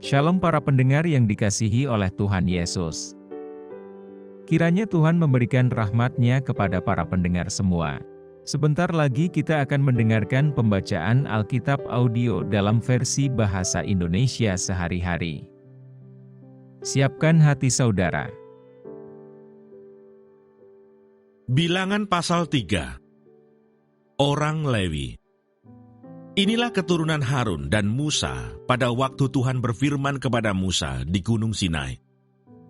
Shalom para pendengar yang dikasihi oleh Tuhan Yesus. Kiranya Tuhan memberikan rahmat-Nya kepada para pendengar semua. Sebentar lagi kita akan mendengarkan pembacaan Alkitab audio dalam versi bahasa Indonesia sehari-hari. Siapkan hati saudara. Bilangan pasal 3. Orang Lewi. Inilah keturunan Harun dan Musa pada waktu Tuhan berfirman kepada Musa di Gunung Sinai.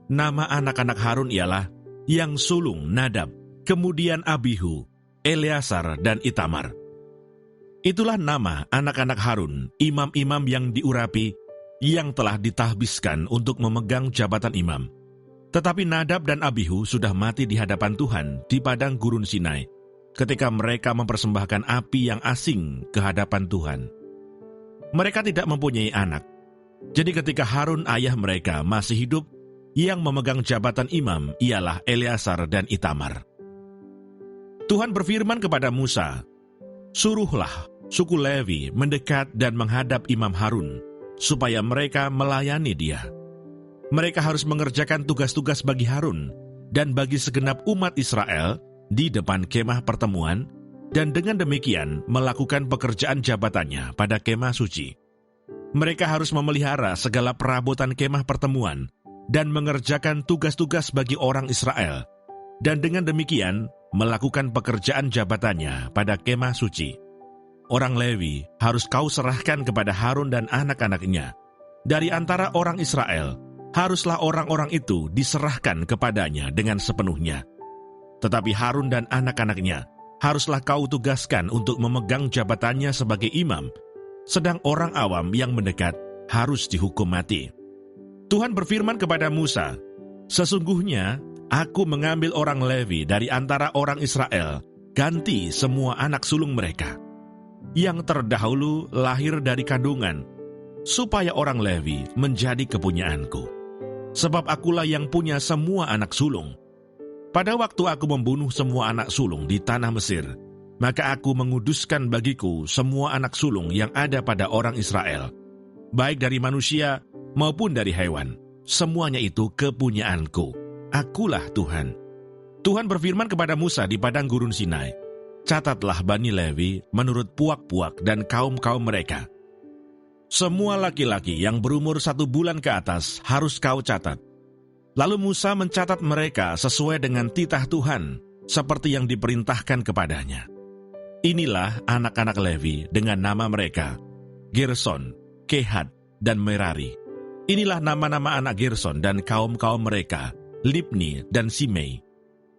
Nama anak-anak Harun ialah yang sulung Nadab, kemudian Abihu, Eleazar dan Itamar. Itulah nama anak-anak Harun, imam-imam yang diurapi, yang telah ditahbiskan untuk memegang jabatan imam. Tetapi Nadab dan Abihu sudah mati di hadapan Tuhan di padang gurun Sinai, ketika mereka mempersembahkan api yang asing ke hadapan Tuhan. Mereka tidak mempunyai anak. Jadi ketika Harun ayah mereka masih hidup, yang memegang jabatan imam ialah Eleazar dan Itamar. Tuhan berfirman kepada Musa, "Suruhlah suku Lewi mendekat dan menghadap Imam Harun, supaya mereka melayani dia. Mereka harus mengerjakan tugas-tugas bagi Harun dan bagi segenap umat Israel di depan kemah pertemuan, dan dengan demikian melakukan pekerjaan jabatannya pada kemah suci. Mereka harus memelihara segala perabotan kemah pertemuan dan mengerjakan tugas-tugas bagi orang Israel, dan dengan demikian melakukan pekerjaan jabatannya pada kemah suci. Orang Lewi harus kau serahkan kepada Harun dan anak-anaknya. Dari antara orang Israel, haruslah orang-orang itu diserahkan kepadanya dengan sepenuhnya. Tetapi Harun dan anak-anaknya haruslah kau tugaskan untuk memegang jabatannya sebagai imam, sedang orang awam yang mendekat harus dihukum mati." Tuhan berfirman kepada Musa, "Sesungguhnya aku mengambil orang Lewi dari antara orang Israel, ganti semua anak sulung mereka, yang terdahulu lahir dari kandungan, supaya orang Lewi menjadi kepunyaanku. Sebab akulah yang punya semua anak sulung. Pada waktu aku membunuh semua anak sulung di tanah Mesir, maka aku menguduskan bagiku semua anak sulung yang ada pada orang Israel, baik dari manusia maupun dari hewan. Semuanya itu kepunyaanku. Akulah Tuhan." Tuhan berfirman kepada Musa di padang gurun Sinai, "Catatlah Bani Lewi menurut puak-puak dan kaum-kaum mereka. Semua laki-laki yang berumur 1 bulan ke atas harus kau catat." Lalu Musa mencatat mereka sesuai dengan titah Tuhan, seperti yang diperintahkan kepadanya. Inilah anak-anak Lewi dengan nama mereka, Gerson, Kehat, dan Merari. Inilah nama-nama anak Gerson dan kaum-kaum mereka, Libni dan Simei.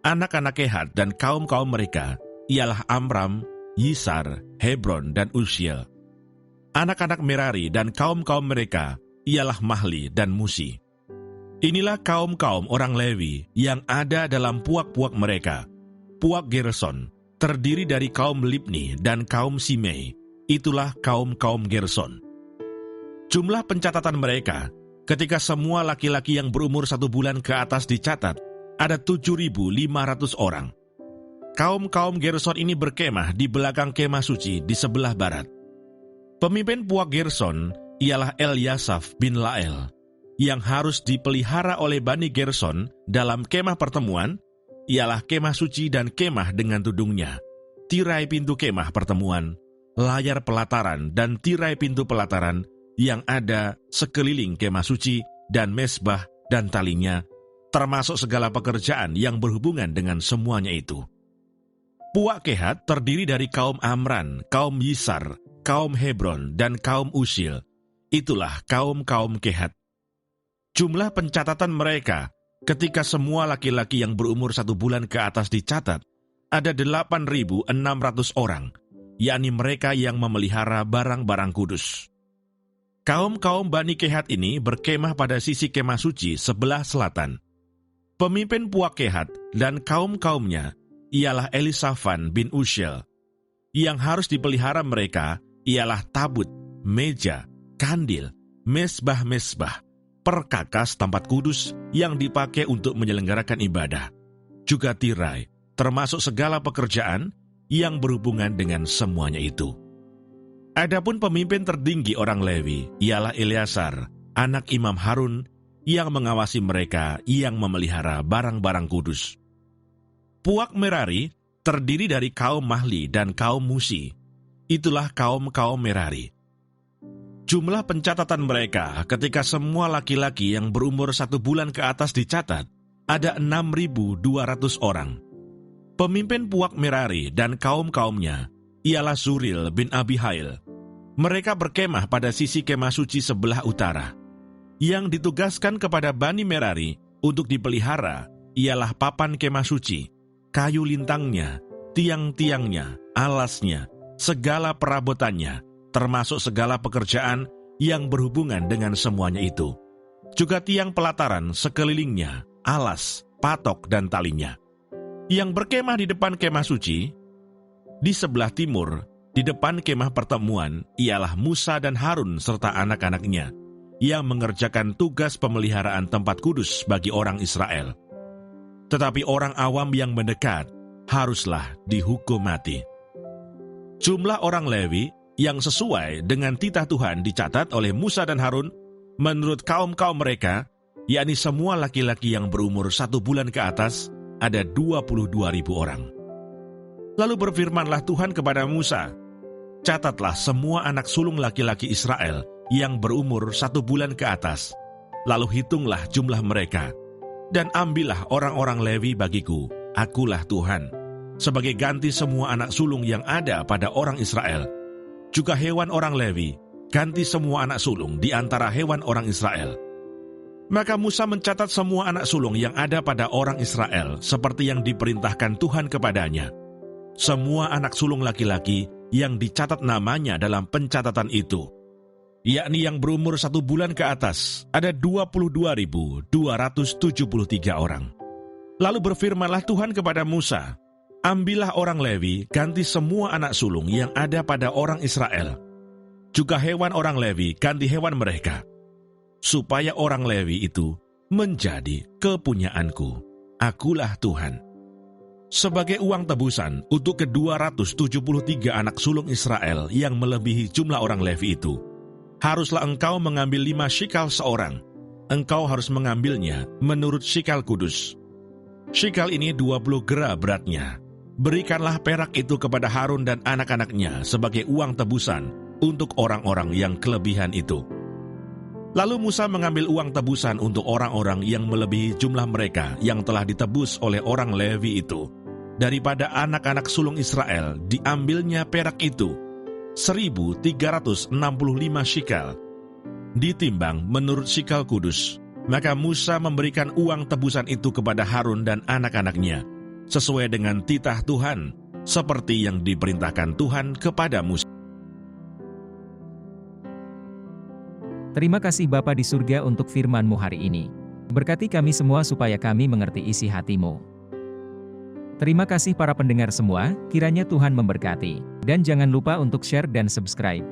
Anak-anak Kehat dan kaum-kaum mereka ialah Amram, Yisar, Hebron, dan Uziel. Anak-anak Merari dan kaum-kaum mereka ialah Mahli dan Musi. Inilah kaum-kaum orang Lewi yang ada dalam puak-puak mereka. Puak Gerson terdiri dari kaum Libni dan kaum Simei. Itulah kaum-kaum Gerson. Jumlah pencatatan mereka, ketika semua laki-laki yang berumur 1 bulan ke atas dicatat, ada 7.500 orang. Kaum-kaum Gerson ini berkemah di belakang kemah suci di sebelah barat. Pemimpin puak Gerson ialah Eliasaf bin Lael, yang harus dipelihara oleh Bani Gerson dalam kemah pertemuan, ialah kemah suci dan kemah dengan tudungnya, tirai pintu kemah pertemuan, layar pelataran dan tirai pintu pelataran yang ada sekeliling kemah suci, dan mesbah dan talinya, termasuk segala pekerjaan yang berhubungan dengan semuanya itu. Puak Kehat terdiri dari kaum Amran, kaum Yisar, kaum Hebron, dan kaum Uziel. Itulah kaum-kaum Kehat. Jumlah pencatatan mereka ketika semua laki-laki yang berumur 1 bulan ke atas dicatat, ada 8.600 orang, yakni mereka yang memelihara barang-barang kudus. Kaum-kaum Bani Kehat ini berkemah pada sisi kemah suci sebelah selatan. Pemimpin puak Kehat dan kaum-kaumnya ialah Elisafan bin Uziel. Yang harus dipelihara mereka ialah tabut, meja, kandil, mesbah-mesbah, perkakas tempat kudus yang dipakai untuk menyelenggarakan ibadah, juga tirai, termasuk segala pekerjaan yang berhubungan dengan semuanya itu. Adapun pemimpin tertinggi orang Lewi ialah Eleazar, anak Imam Harun, yang mengawasi mereka yang memelihara barang-barang kudus. Puak Merari terdiri dari kaum Mahli dan kaum Musi. Itulah kaum-kaum Merari. Jumlah pencatatan mereka ketika semua laki-laki yang berumur 1 bulan ke atas dicatat, ada 6.200 orang. Pemimpin Puak Merari dan kaum-kaumnya ialah Zuril bin Abihail. Mereka berkemah pada sisi kemah suci sebelah utara. Yang ditugaskan kepada Bani Merari untuk dipelihara ialah papan kemah suci, kayu lintangnya, tiang-tiangnya, alasnya, segala perabotannya, termasuk segala pekerjaan yang berhubungan dengan semuanya itu. Juga tiang pelataran sekelilingnya, alas, patok, dan talinya. Yang berkemah di depan kemah suci, di sebelah timur, di depan kemah pertemuan, ialah Musa dan Harun serta anak-anaknya, yang mengerjakan tugas pemeliharaan tempat kudus bagi orang Israel. Tetapi orang awam yang mendekat haruslah dihukum mati. Jumlah orang Lewi yang sesuai dengan titah Tuhan dicatat oleh Musa dan Harun menurut kaum-kaum mereka, yakni semua laki-laki yang berumur 1 bulan ke atas, ada 22.000 orang. Lalu berfirmanlah Tuhan kepada Musa, catatlah semua anak sulung laki-laki Israel yang berumur 1 bulan ke atas, lalu hitunglah jumlah mereka, dan ambillah orang-orang Lewi bagiku, akulah Tuhan, sebagai ganti semua anak sulung yang ada pada orang Israel. Juga hewan orang Lewi, ganti semua anak sulung di antara hewan orang Israel. Maka Musa mencatat semua anak sulung yang ada pada orang Israel, seperti yang diperintahkan Tuhan kepadanya. Semua anak sulung laki-laki yang dicatat namanya dalam pencatatan itu, yakni yang berumur 1 bulan ke atas, ada 22.273 orang. Lalu berfirmanlah Tuhan kepada Musa, ambillah orang Lewi, ganti semua anak sulung yang ada pada orang Israel. Juga hewan orang Lewi, ganti hewan mereka, supaya orang Lewi itu menjadi kepunyaanku. Akulah Tuhan. Sebagai uang tebusan untuk ke-273 anak sulung Israel yang melebihi jumlah orang Lewi itu, haruslah engkau mengambil 5 shikal seorang. Engkau harus mengambilnya menurut shikal kudus. Shikal ini 20 gera beratnya. Berikanlah perak itu kepada Harun dan anak-anaknya sebagai uang tebusan untuk orang-orang yang kelebihan itu. Lalu Musa mengambil uang tebusan untuk orang-orang yang melebihi jumlah mereka yang telah ditebus oleh orang Lewi itu. Daripada anak-anak sulung Israel diambilnya perak itu 1.365 shikal, ditimbang menurut shikal kudus. Maka Musa memberikan uang tebusan itu kepada Harun dan anak-anaknya, sesuai dengan titah Tuhan, seperti yang diperintahkan Tuhan kepada Musa. Terima kasih Bapa di surga untuk firman-Mu hari ini. Berkati kami semua supaya kami mengerti isi hati-Mu. Terima kasih para pendengar semua, kiranya Tuhan memberkati. Dan jangan lupa untuk share dan subscribe.